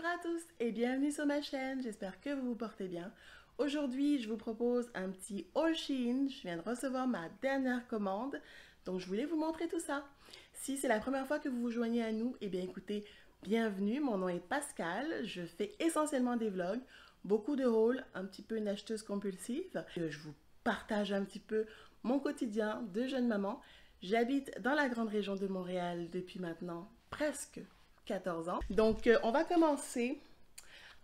Bonjour à tous et bienvenue sur ma chaîne, j'espère que vous vous portez bien. Aujourd'hui, je vous propose un petit haul Shein. Je viens de recevoir ma dernière commande, donc je voulais vous montrer tout ça. Si c'est la première fois que vous vous joignez à nous, eh bien écoutez, bienvenue, mon nom est Pascal, je fais essentiellement des vlogs, beaucoup de hauls, un petit peu une acheteuse compulsive. Je vous partage un petit peu mon quotidien de jeune maman. J'habite dans la grande région de Montréal depuis maintenant presque 14 ans. Donc, on va commencer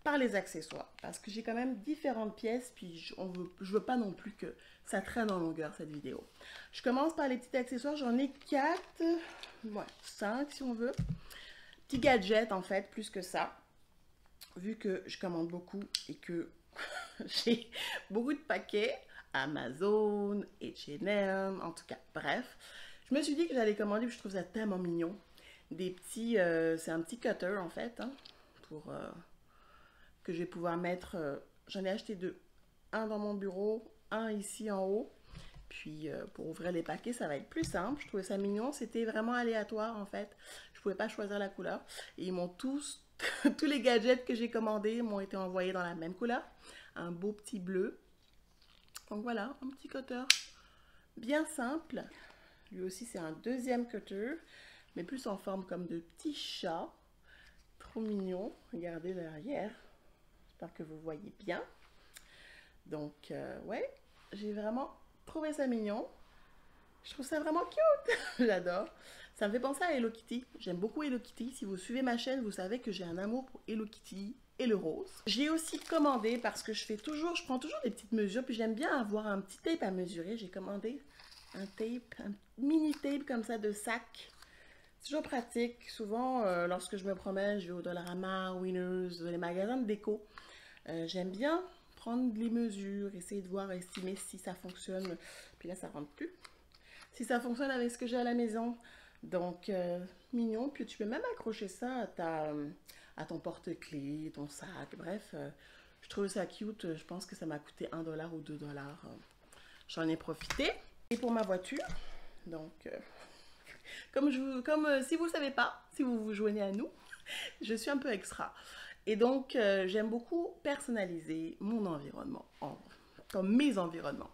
par les accessoires parce que j'ai quand même différentes pièces puis je veux pas non plus que ça traîne en longueur cette vidéo. Je commence par les petits accessoires, j'en ai 4, ouais, 5 si on veut. Petits gadgets en fait, plus que ça. Vu que je commande beaucoup et que j'ai beaucoup de paquets, Amazon, H&M, en tout cas, bref. Je me suis dit que j'allais commander, puis je trouve ça tellement mignon. Des petits, c'est un petit cutter en fait, hein, pour que je vais pouvoir mettre, j'en ai acheté deux. Un dans mon bureau, un ici en haut. Puis pour ouvrir les paquets, ça va être plus simple. Je trouvais ça mignon, c'était vraiment aléatoire en fait. Je pouvais pas choisir la couleur. Et ils m'ont tous les gadgets que j'ai commandés m'ont été envoyés dans la même couleur. Un beau petit bleu. Donc voilà, un petit cutter bien simple. Lui aussi, c'est un deuxième cutter, mais plus en forme comme de petit chat. Trop mignon. Regardez derrière. J'espère que vous voyez bien. Donc, ouais, j'ai vraiment trouvé ça mignon. Je trouve ça vraiment cute. J'adore. Ça me fait penser à Hello Kitty. J'aime beaucoup Hello Kitty. Si vous suivez ma chaîne, vous savez que j'ai un amour pour Hello Kitty et le rose. J'ai aussi commandé parce que je prends toujours des petites mesures, puis j'aime bien avoir un petit tape à mesurer. J'ai commandé un mini tape comme ça de sac. C'est toujours pratique. Souvent, lorsque je me promène, je vais au Dollarama, Winners, les magasins de déco. J'aime bien prendre les mesures, essayer de voir, estimer si ça fonctionne. Puis là, ça rentre plus. Si ça fonctionne avec ce que j'ai à la maison. Donc, mignon. Puis tu peux même accrocher ça à ton porte-clés, ton sac. Bref, je trouve ça cute. Je pense que ça m'a coûté $1 ou $2. J'en ai profité. Et pour ma voiture, donc, si vous ne savez pas, si vous vous joignez à nous, je suis un peu extra. Et donc, j'aime beaucoup personnaliser mon environnement, comme mes environnements.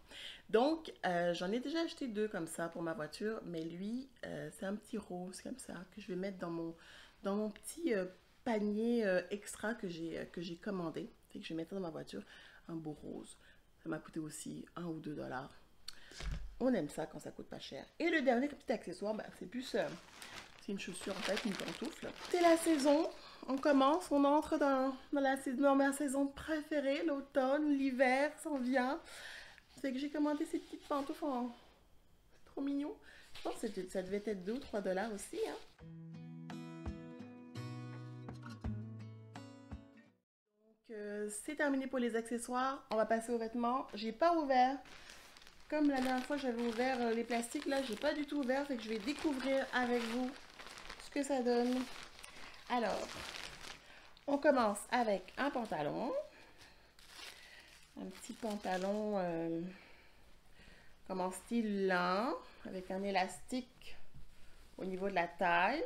Donc, j'en ai déjà acheté 2 comme ça pour ma voiture, mais lui, c'est un petit rose comme ça que je vais mettre dans mon petit panier extra que j'ai commandé. Fait que je vais mettre dans ma voiture un beau rose. Ça m'a coûté aussi $1 ou $2. On aime ça quand ça coûte pas cher. Et le dernier petit accessoire, bah, c'est plus... c'est une chaussure en fait, une pantoufle. C'est la saison, on commence, on entre dans ma saison préférée, l'automne, l'hiver s'en vient. C'est que j'ai commandé ces petites pantoufles c'est trop mignon. Je pense que ça devait être $2 ou $3 aussi. Hein. Donc c'est terminé pour les accessoires. On va passer aux vêtements. J'ai pas ouvert. Comme la dernière fois j'avais ouvert les plastiques, là j'ai pas du tout ouvert, fait que je vais découvrir avec vous ce que ça donne. Alors, on commence avec un pantalon. Un petit pantalon comme en style lin, avec un élastique au niveau de la taille.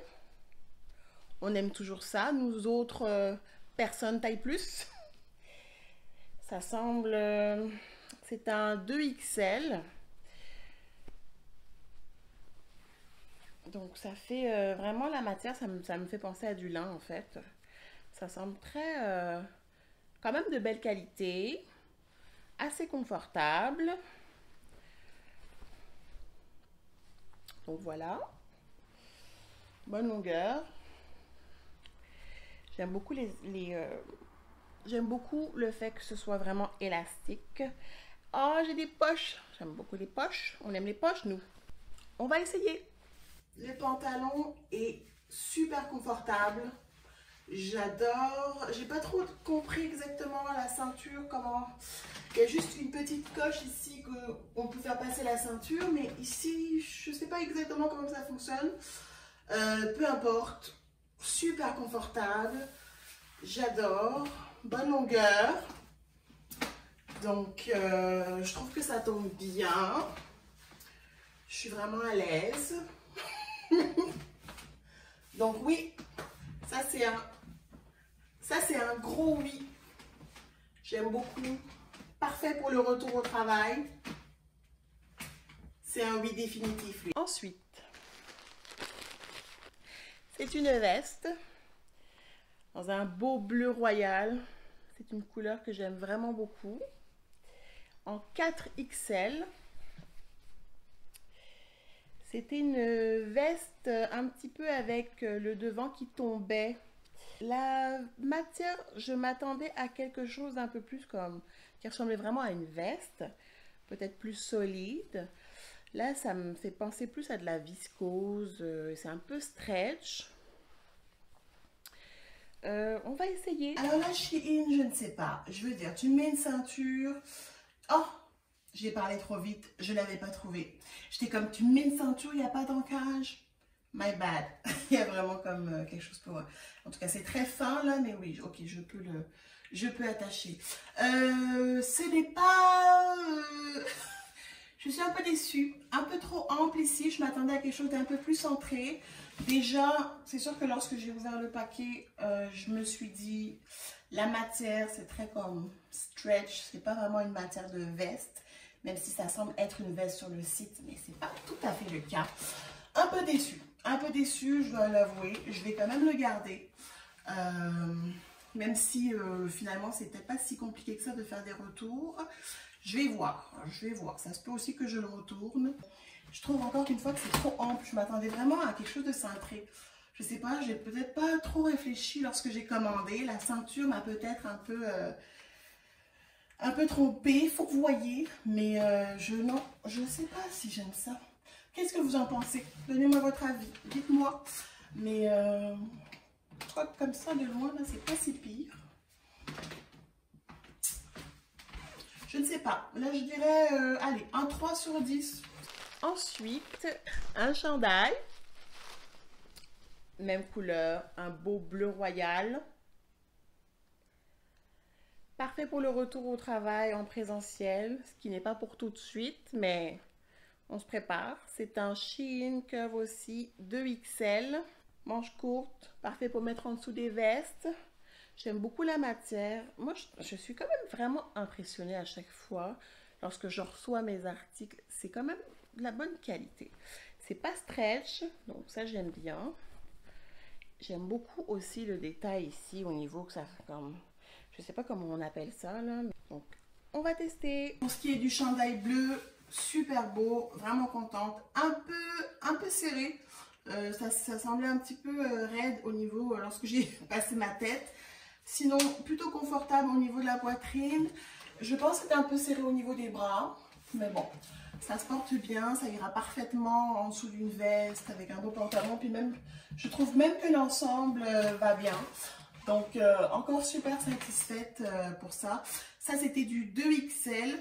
On aime toujours ça, nous autres personnes taille plus. Ça semble... c'est un 2XL. Donc ça fait vraiment la matière, ça me fait penser à du lin en fait. Ça semble très... quand même de belle qualité. Assez confortable. Donc voilà. Bonne longueur. J'aime beaucoup j'aime beaucoup le fait que ce soit vraiment élastique. Oh, j'ai des poches. J'aime beaucoup les poches. On aime les poches, nous. On va essayer. Le pantalon est super confortable. J'adore. J'ai pas trop compris exactement la ceinture, comment... Il y a juste une petite coche ici qu'on peut faire passer la ceinture, mais ici, je sais pas exactement comment ça fonctionne. Peu importe. Super confortable. J'adore. Bonne longueur. Donc, je trouve que ça tombe bien. Je suis vraiment à l'aise. Donc oui, ça Ça, c'est un gros oui. J'aime beaucoup. Parfait pour le retour au travail. C'est un oui définitif, lui. Ensuite, c'est une veste dans un beau bleu royal. C'est une couleur que j'aime vraiment beaucoup. En 4XL. C'était une veste un petit peu avec le devant qui tombait. La matière, je m'attendais à quelque chose d'un peu plus comme, qui ressemblait vraiment à une veste, peut-être plus solide. Là, ça me fait penser plus à de la viscose, c'est un peu stretch. On va essayer. Alors là, Shein, je ne sais pas. Je veux dire, tu mets une ceinture. Oh, j'ai parlé trop vite, je ne l'avais pas trouvé. J'étais comme, tu mets une ceinture, il n'y a pas d'ancrage. My bad. Il y a vraiment comme quelque chose pour... En tout cas, c'est très fin là, mais oui, ok, je peux attacher. Ce n'est pas... Je suis un peu déçue. Un peu trop ample ici. Je m'attendais à quelque chose d'un peu plus centré. Déjà, c'est sûr que lorsque j'ai ouvert le paquet, je me suis dit, la matière, c'est très comme stretch. C'est pas vraiment une matière de veste, même si ça semble être une veste sur le site, mais c'est pas tout à fait le cas. Un peu déçue. Un peu déçue, je dois l'avouer. Je vais quand même le garder. Même si finalement, c'est peut-être pas si compliqué que ça de faire des retours. Je vais voir. Je vais voir. Ça se peut aussi que je le retourne. Je trouve encore qu'une fois que c'est trop ample. Je m'attendais vraiment à quelque chose de cintré. Je sais pas, j'ai peut-être pas trop réfléchi lorsque j'ai commandé. La ceinture m'a peut-être un peu trompée. Faut que vous voyez. Mais je sais pas si j'aime ça. Qu'est-ce que vous en pensez? Donnez-moi votre avis, dites-moi. Mais je crois que comme ça, de loin, là, c'est pas si pire. Je ne sais pas. Là, je dirais, allez, un 3 sur 10. Ensuite, un chandail. Même couleur, un beau bleu royal. Parfait pour le retour au travail en présentiel, ce qui n'est pas pour tout de suite, mais... on se prépare. C'est un Shein Curve aussi, 2XL. Manche courte, parfait pour mettre en dessous des vestes. J'aime beaucoup la matière. Moi, je suis quand même vraiment impressionnée à chaque fois. Lorsque je reçois mes articles, c'est quand même de la bonne qualité. C'est pas stretch, donc ça j'aime bien. J'aime beaucoup aussi le détail ici au niveau que ça fait comme... je sais pas comment on appelle ça là. Donc, on va tester. Pour ce qui est du chandail bleu, super beau, vraiment contente, un peu serré, ça semblait un petit peu raide au niveau lorsque j'ai passé ma tête, sinon plutôt confortable au niveau de la poitrine. Je pense que c'était un peu serré au niveau des bras, mais bon, ça se porte bien, ça ira parfaitement en dessous d'une veste avec un beau pantalon, puis même, je trouve même que l'ensemble va bien. Donc encore super satisfaite pour ça. Ça c'était du 2XL.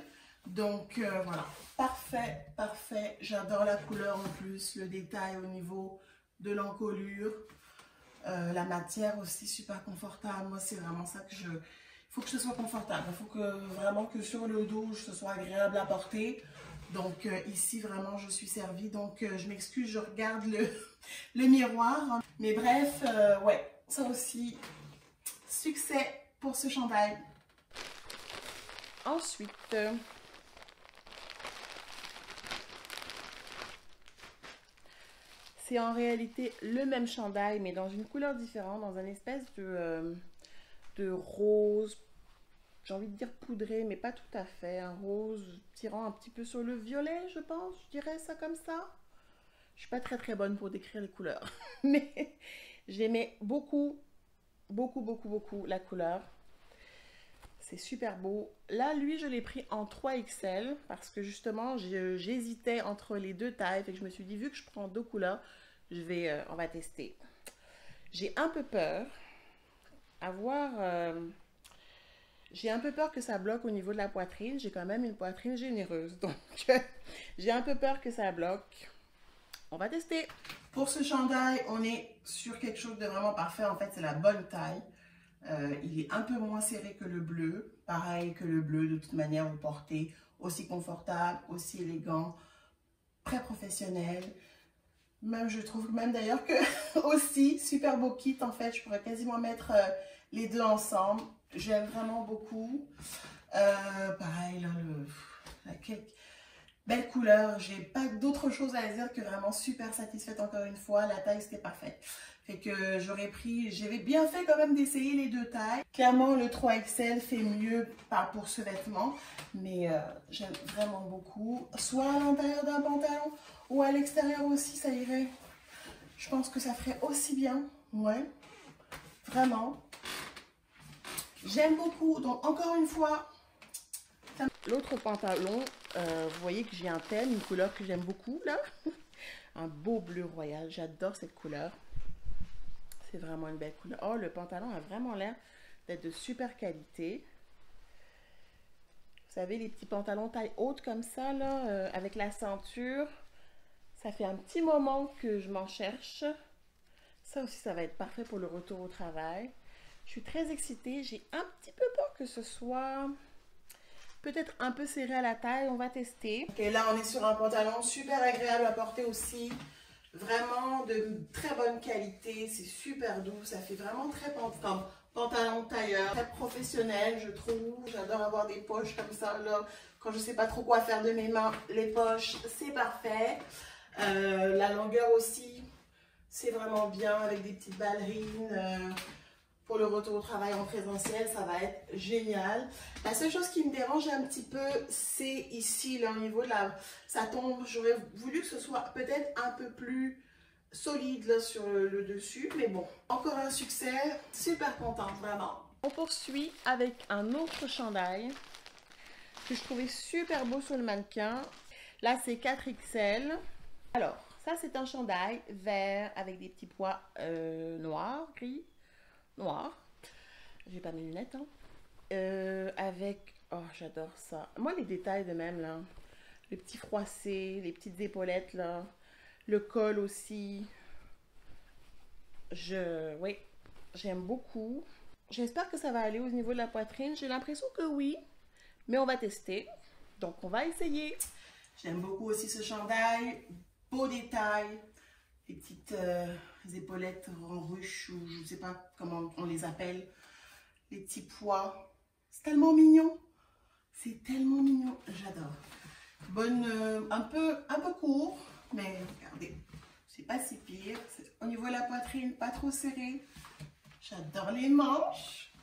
Donc voilà, parfait, parfait. J'adore la couleur en plus, le détail au niveau de l'encolure. La matière aussi super confortable. Moi, c'est vraiment ça que je... il faut que ce soit confortable. Il faut que vraiment que sur le dos, ce soit agréable à porter. Donc ici, vraiment, je suis servie. Donc je m'excuse, je regarde le miroir. Mais bref, ouais, ça aussi, succès pour ce chandail. Ensuite... c'est en réalité le même chandail, mais dans une couleur différente, dans une espèce de rose, j'ai envie de dire poudré, mais pas tout à fait. Un rose tirant un petit peu sur le violet, je pense, je dirais ça comme ça. Je suis pas très bonne pour décrire les couleurs, mais j'aimais beaucoup la couleur. C'est super beau. Là, lui, je l'ai pris en 3XL parce que justement, j'hésitais entre les deux tailles. Fait que je me suis dit, vu que je prends deux couleurs, on va tester. J'ai un peu peur j'ai un peu peur que ça bloque au niveau de la poitrine. J'ai quand même une poitrine généreuse, donc j'ai un peu peur que ça bloque. On va tester. Pour ce chandail, on est sur quelque chose de vraiment parfait. En fait, c'est la bonne taille. Il est un peu moins serré que le bleu. Pareil que le bleu, de toute manière, vous portez aussi confortable, aussi élégant, très professionnel. Même, je trouve même d'ailleurs que aussi, super beau kit en fait. Je pourrais quasiment mettre les deux ensemble. J'aime vraiment beaucoup. Pareil, là, belle couleur. J'ai pas d'autre chose à dire que vraiment super satisfaite encore une fois. La taille, c'était parfait. Fait que j'avais bien fait quand même d'essayer les deux tailles. Clairement, le 3XL fait mieux pour ce vêtement. Mais j'aime vraiment beaucoup. Soit à l'intérieur d'un pantalon ou à l'extérieur aussi, ça irait. Je pense que ça ferait aussi bien. Ouais, vraiment. J'aime beaucoup. Donc, encore une fois, l'autre pantalon, vous voyez que j'ai un thème, une couleur que j'aime beaucoup, là. Un beau bleu royal. J'adore cette couleur. C'est vraiment une belle couleur. Oh, le pantalon a vraiment l'air d'être de super qualité. Vous savez, les petits pantalons taille haute comme ça, là, avec la ceinture. Ça fait un petit moment que je m'en cherche. Ça aussi, ça va être parfait pour le retour au travail. Je suis très excitée. J'ai un petit peu peur que ce soit peut-être un peu serré à la taille. On va tester. Et là, on est sur un pantalon super agréable à porter aussi. Vraiment de très bonne qualité. C'est super doux. Ça fait vraiment très pantalon tailleur. Très professionnel, je trouve. J'adore avoir des poches comme ça. Là, quand je ne sais pas trop quoi faire de mes mains, les poches, c'est parfait. La longueur aussi, c'est vraiment bien avec des petites ballerines. Pour le retour au travail en présentiel, ça va être génial. La seule chose qui me dérange un petit peu, c'est ici, là, au niveau de ça tombe. J'aurais voulu que ce soit peut-être un peu plus solide là, sur le dessus. Mais bon, encore un succès. Super contente, vraiment. On poursuit avec un autre chandail que je trouvais super beau sur le mannequin. Là, c'est 4XL. Alors, ça, c'est un chandail vert avec des petits pois noirs, gris. Noir. J'ai pas mes lunettes, hein. Avec... Oh, j'adore ça. Moi, les détails de même, là. Les petits froissés, les petites épaulettes, là. Le col aussi. Oui, j'aime beaucoup. J'espère que ça va aller au niveau de la poitrine. J'ai l'impression que oui. Mais on va tester. Donc, on va essayer. J'aime beaucoup aussi ce chandail. Beau détail. Les petites épaulettes en ruche ou je ne sais pas comment on les appelle. Les petits pois. C'est tellement mignon. C'est tellement mignon. J'adore. Un peu court, mais regardez, c'est pas si pire. Au niveau de la poitrine, pas trop serré. J'adore les manches.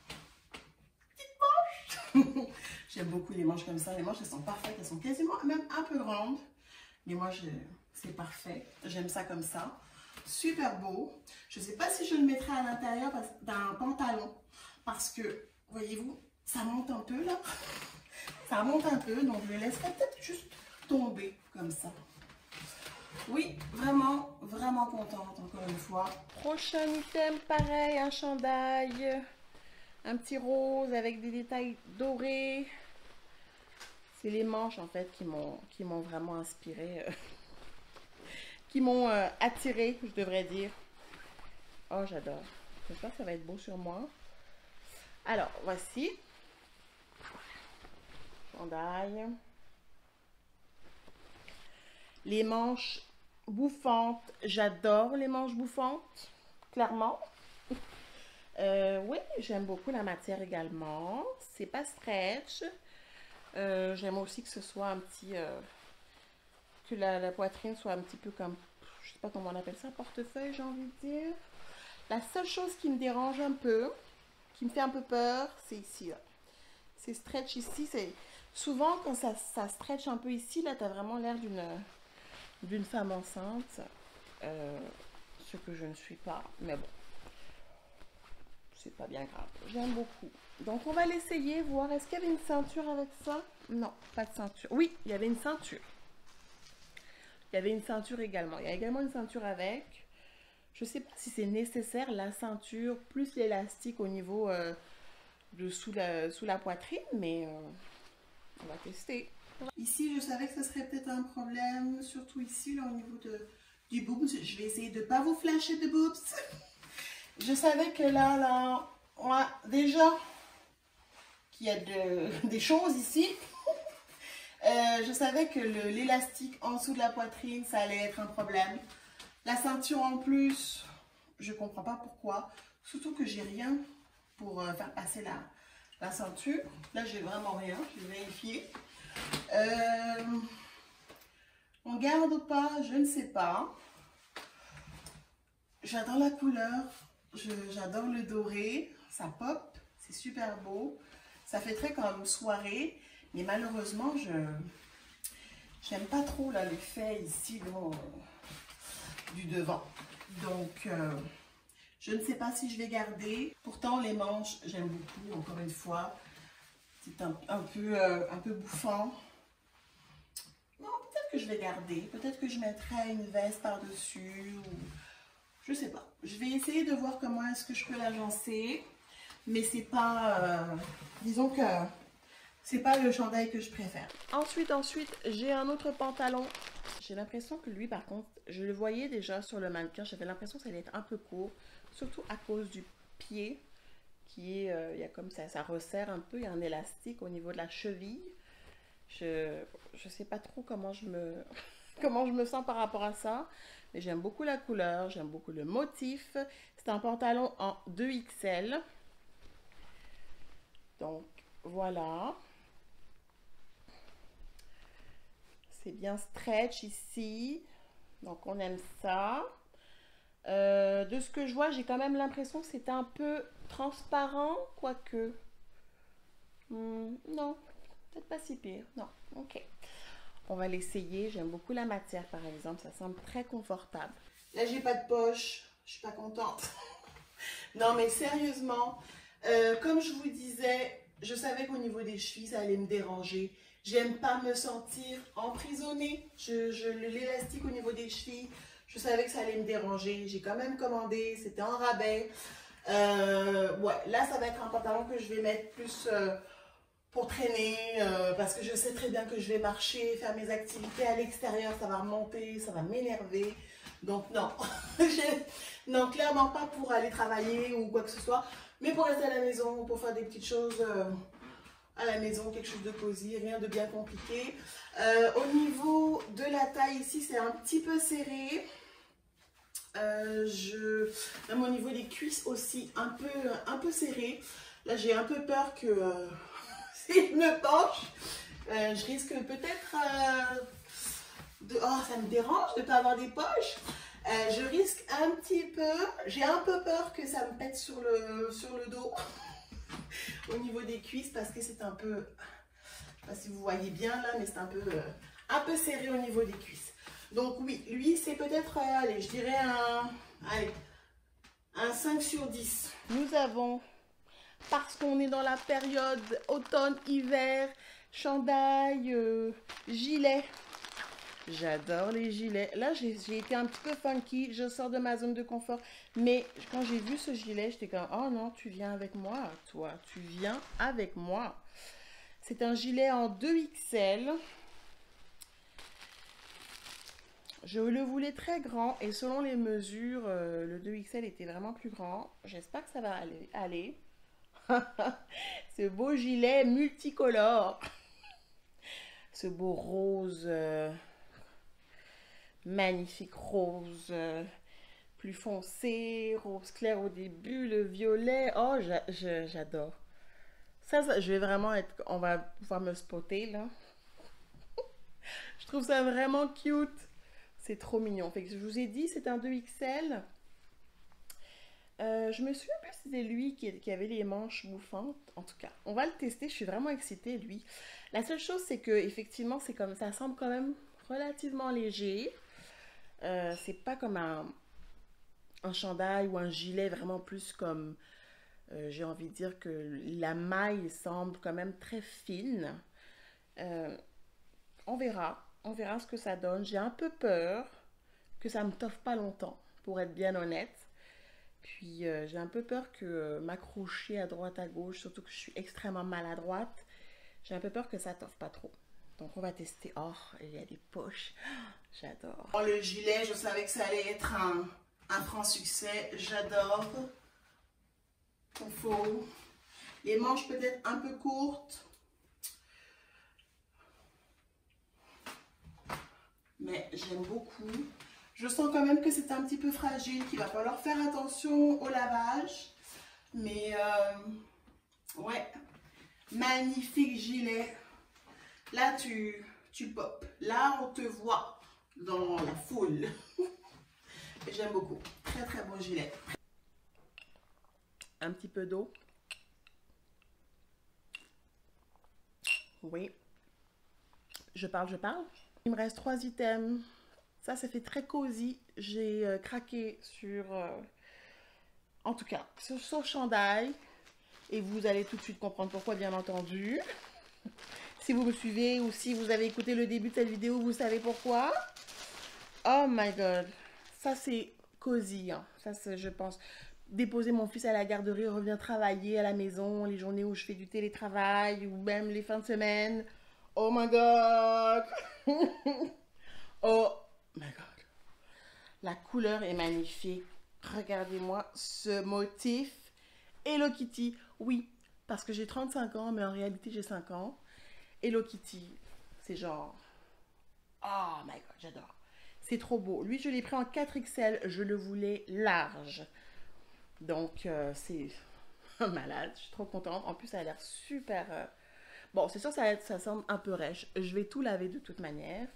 Petites manches. J'aime beaucoup les manches comme ça. Les manches, elles sont parfaites. Elles sont quasiment même un peu grandes. Mais moi, c'est parfait. J'aime ça comme ça. Super beau. Je ne sais pas si je le mettrai à l'intérieur d'un pantalon. Parce que, voyez-vous, ça monte un peu là. Ça monte un peu. Donc, je le laisserai peut-être juste tomber comme ça. Oui, vraiment, vraiment contente encore une fois. Prochain item, pareil, un chandail. Un petit rose avec des détails dorés. C'est les manches en fait qui m'ont vraiment inspiré, qui m'ont attiré, je devrais dire. Oh, j'adore. J'espère que ça va être beau sur moi. Alors, voici. Chandail. Les manches bouffantes. J'adore les manches bouffantes, clairement. Oui, j'aime beaucoup la matière également. C'est pas stretch. J'aime aussi que ce soit un petit... que la poitrine soit un petit peu comme... Je sais pas comment on appelle ça, portefeuille, j'ai envie de dire. La seule chose qui me dérange un peu, qui me fait un peu peur, c'est ici, là. C'est stretch ici. Souvent, quand ça stretch un peu ici, là, tu as vraiment l'air d'une femme enceinte. Ce que je ne suis pas, mais bon. C'est pas bien grave. J'aime beaucoup. Donc, on va l'essayer, voir. Est-ce qu'il y avait une ceinture avec ça? Non, pas de ceinture. Oui, il y avait une ceinture. Il y avait une ceinture également. Il y a également une ceinture avec. Je ne sais pas si c'est nécessaire, la ceinture, plus l'élastique au niveau de sous la poitrine, mais on va tester. Ici, je savais que ce serait peut-être un problème, surtout ici, là, au niveau du boobs. Je vais essayer de ne pas vous flasher de boobs. Je savais que là, on a déjà qu'il y a des choses ici. Je savais que l'élastique en dessous de la poitrine, ça allait être un problème. La ceinture en plus, je comprends pas pourquoi. Surtout que j'ai rien pour faire passer la ceinture. Là, j'ai vraiment rien, je vais vérifier. On garde ou pas, je ne sais pas. J'adore la couleur, j'adore le doré, ça pop, c'est super beau. Ça fait très comme soirée, mais malheureusement, j'aime pas trop là l'effet ici du devant. Donc, je ne sais pas si je vais garder. Pourtant, les manches, j'aime beaucoup, encore une fois. C'est un peu bouffant. Non, peut-être que je vais garder. Peut-être que je mettrai une veste par-dessus. Ou... je sais pas. Je vais essayer de voir comment est-ce que je peux l'agencer. Mais c'est pas... disons que c'est pas le chandail que je préfère. Ensuite, j'ai un autre pantalon. J'ai l'impression que lui, par contre, je le voyais déjà sur le mannequin. J'avais l'impression que ça allait être un peu court. Surtout à cause du pied. Qui est... il y a comme ça resserre un peu. Il y a un élastique au niveau de la cheville. Je sais pas trop comment je me sens par rapport à ça. Mais j'aime beaucoup la couleur. J'aime beaucoup le motif. C'est un pantalon en 2XL. Donc, voilà. C'est bien stretch ici. Donc, on aime ça. De ce que je vois, j'ai quand même l'impression que c'est un peu transparent, quoique. Non, peut-être pas si pire. Non, ok. On va l'essayer. J'aime beaucoup la matière, par exemple. Ça semble très confortable. Là, j'ai pas de poche. Je suis pas contente. Non, mais sérieusement, comme je vous disais, je savais qu'au niveau des chevilles, ça allait me déranger. J'aime pas me sentir emprisonnée. L'élastique au niveau des chevilles, je savais que ça allait me déranger. J'ai quand même commandé, c'était en rabais. Ouais, là, ça va être un pantalon que je vais mettre plus pour traîner, parce que je sais très bien que je vais marcher, faire mes activités à l'extérieur, ça va remonter, ça va m'énerver. Donc non, non, clairement pas pour aller travailler ou quoi que ce soit, mais pour rester à la maison, pour faire des petites choses à la maison, quelque chose de cosy, rien de bien compliqué. Au niveau de la taille ici, c'est un petit peu serré. Même au niveau des cuisses aussi, un peu serré. Là, j'ai un peu peur que si je me penche, je risque peut-être oh, ça me dérange de ne pas avoir des poches. Je risque un petit peu, j'ai un peu peur que ça me pète sur le dos au niveau des cuisses parce que c'est un peu, je ne sais pas si vous voyez bien là, mais c'est un peu serré au niveau des cuisses. Donc oui, lui c'est peut-être, allez, je dirais un 5 sur 10. Nous avons, parce qu'on est dans la période automne-hiver, chandail, gilet. J'adore les gilets. Là, j'ai été un petit peu funky. Je sors de ma zone de confort. Mais quand j'ai vu ce gilet, j'étais comme, oh non, tu viens avec moi, toi. Tu viens avec moi. C'est un gilet en 2XL. Je le voulais très grand. Et selon les mesures, le 2XL était vraiment plus grand. J'espère que ça va aller. Ce beau gilet multicolore. Ce beau rose... magnifique rose plus foncé, rose clair au début, le violet. Oh, j'adore. Ça, je vais vraiment être... on va pouvoir me spotter, là. Je trouve ça vraiment cute. C'est trop mignon. Fait que je vous ai dit, c'est un 2XL. Je me souviens plus si c'était lui qui avait les manches bouffantes. En tout cas, on va le tester. Je suis vraiment excitée, lui. La seule chose, c'est que effectivement, c'est comme ça semble quand même relativement léger. C'est pas comme un chandail ou un gilet, vraiment plus comme, j'ai envie de dire que la maille semble quand même très fine. On verra ce que ça donne. J'ai un peu peur que ça me toffe pas longtemps, pour être bien honnête. Puis j'ai un peu peur que m'accrocher à droite à gauche, surtout que je suis extrêmement maladroite, j'ai un peu peur que ça toffe pas trop. Donc on va tester. Oh, il y a des poches. J'adore. Oh, le gilet, je savais que ça allait être un franc succès. J'adore. Il faut les manches peut-être un peu courtes. Mais j'aime beaucoup. Je sens quand même que c'est un petit peu fragile, qu'il va falloir faire attention au lavage. Mais ouais, magnifique gilet. Là, tu pop. Là, on te voit dans la foule. J'aime beaucoup. Très, très beau gilet. Un petit peu d'eau. Oui. Je parle. Il me reste 3 items. Ça fait très cosy. J'ai craqué sur... en tout cas, sur ce chandail. Et vous allez tout de suite comprendre pourquoi, bien entendu. Si vous me suivez ou si vous avez écouté le début de cette vidéo, vous savez pourquoi. Oh my god. Ça, c'est cosy. Hein. Ça, je pense... Déposer mon fils à la garderie, revenir travailler à la maison, les journées où je fais du télétravail ou même les fins de semaine. Oh my god! Oh my god! La couleur est magnifique. Regardez-moi ce motif. Hello Kitty. Oui, parce que j'ai 35 ans, mais en réalité j'ai 5 ans. Hello Kitty, c'est genre... Oh my god, j'adore. C'est trop beau. Lui, je l'ai pris en 4XL. Je le voulais large. Donc, c'est malade. Je suis trop contente. En plus, ça a l'air super... Bon, c'est sûr, ça semble un peu rêche. Je vais tout laver de toute manière.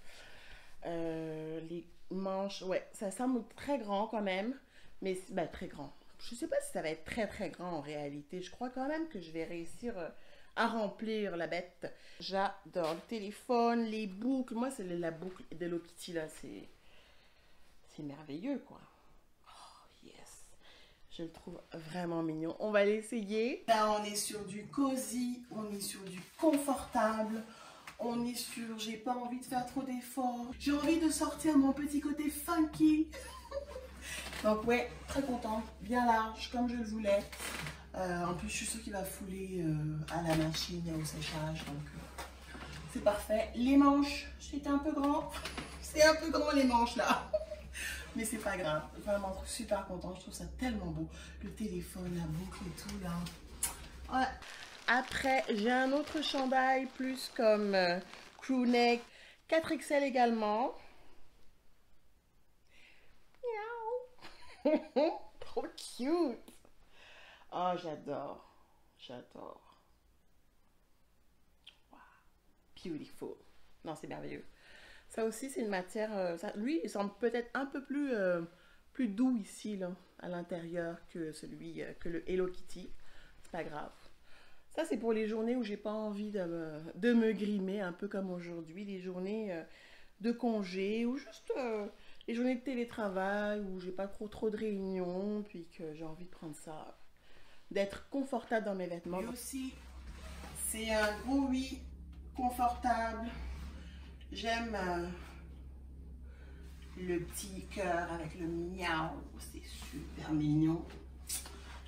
Les manches, ouais, ça semble très grand quand même. Mais, ben, très grand. Je sais pas si ça va être très, très grand en réalité. Je crois quand même que je vais réussir à remplir la bête. J'adore le téléphone, les boucles. Moi, c'est la boucle d'Hello Kitty, là. C'est merveilleux, quoi. Je le trouve vraiment mignon. On va l'essayer. Là, on est sur du cosy, on est sur du confortable, on est sur... J'ai pas envie de faire trop d'efforts. J'ai envie de sortir mon petit côté funky. Donc ouais, très contente. Bien large, comme je le voulais. En plus, je suis sûre qu'il va fouler à la machine et au séchage. Donc c'est parfait. Les manches, c'était un peu grand. C'est un peu grand les manches là. Mais c'est pas grave, vraiment super contente, je trouve ça tellement beau. Le téléphone, la boucle et tout là. Ouais. Après, j'ai un autre chandail plus comme crew neck, 4XL également. Miaou. Trop cute. Oh, j'adore. J'adore. Wow. Beautiful. Non, c'est merveilleux. Ça aussi, c'est une matière... lui, il semble peut-être un peu plus doux ici, là, à l'intérieur, que celui, que le Hello Kitty. C'est pas grave. Ça, c'est pour les journées où j'ai pas envie de me grimer, un peu comme aujourd'hui. Les journées de congé ou juste les journées de télétravail où j'ai pas trop de réunions, puis que j'ai envie de prendre ça, d'être confortable dans mes vêtements. Et aussi, c'est un gros oui, confortable. J'aime le petit cœur avec le miaou, c'est super mignon.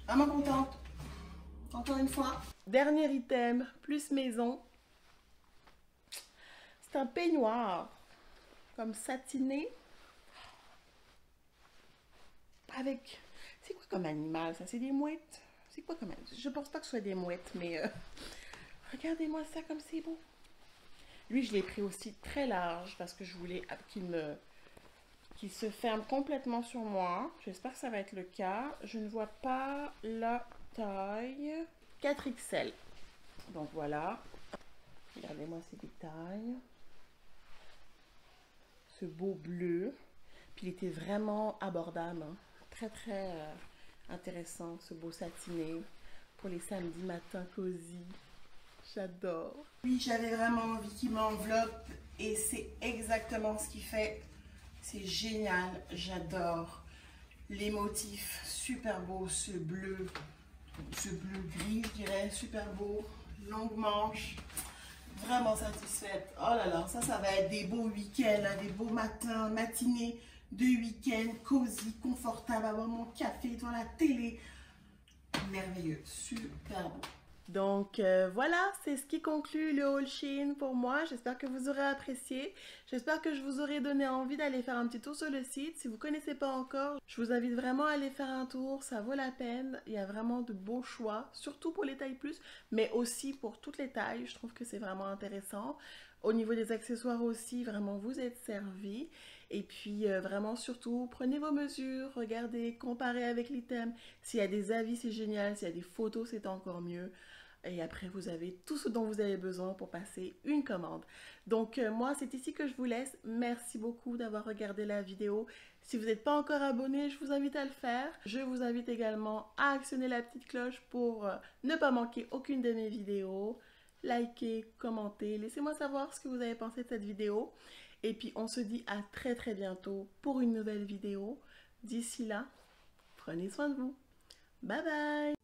Vraiment contente, encore une fois. Dernier item, plus maison. C'est un peignoir, comme satiné. Avec, c'est quoi comme animal ça? C'est des mouettes? C'est quoi comme animal? Je pense pas que ce soit des mouettes, mais regardez-moi ça comme c'est beau. Lui, je l'ai pris aussi très large parce que je voulais qu'il se ferme complètement sur moi. J'espère que ça va être le cas. Je ne vois pas la taille. 4XL. Donc voilà. Regardez-moi ces détails. Ce beau bleu. Puis il était vraiment abordable. Hein. Très, très intéressant. Ce beau satiné pour les samedis matins cosy. J'adore. Oui, j'avais vraiment envie qu'il m'enveloppe et c'est exactement ce qu'il fait. C'est génial, j'adore. Les motifs, super beaux, ce bleu gris, je dirais, super beau. Longue manche, vraiment satisfaite. Oh là là, ça va être des beaux week-ends, hein, des beaux matins, matinées de week-end, cosy, confortable, avoir mon café devant la télé. Merveilleux, super beau. Donc voilà, c'est ce qui conclut le haul Shein pour moi. J'espère que vous aurez apprécié. J'espère que je vous aurai donné envie d'aller faire un petit tour sur le site. Si vous ne connaissez pas encore, je vous invite vraiment à aller faire un tour. Ça vaut la peine. Il y a vraiment de beaux choix, surtout pour les tailles plus, mais aussi pour toutes les tailles. Je trouve que c'est vraiment intéressant. Au niveau des accessoires aussi, vraiment, vous êtes servis. Et puis vraiment surtout, prenez vos mesures, regardez, comparez avec l'item. S'il y a des avis, c'est génial. S'il y a des photos, c'est encore mieux. Et après, vous avez tout ce dont vous avez besoin pour passer une commande. Donc, moi, c'est ici que je vous laisse. Merci beaucoup d'avoir regardé la vidéo. Si vous n'êtes pas encore abonné, je vous invite à le faire. Je vous invite également à actionner la petite cloche pour ne pas manquer aucune de mes vidéos. Likez, commentez, laissez-moi savoir ce que vous avez pensé de cette vidéo. Et puis, on se dit à très très bientôt pour une nouvelle vidéo. D'ici là, prenez soin de vous. Bye bye!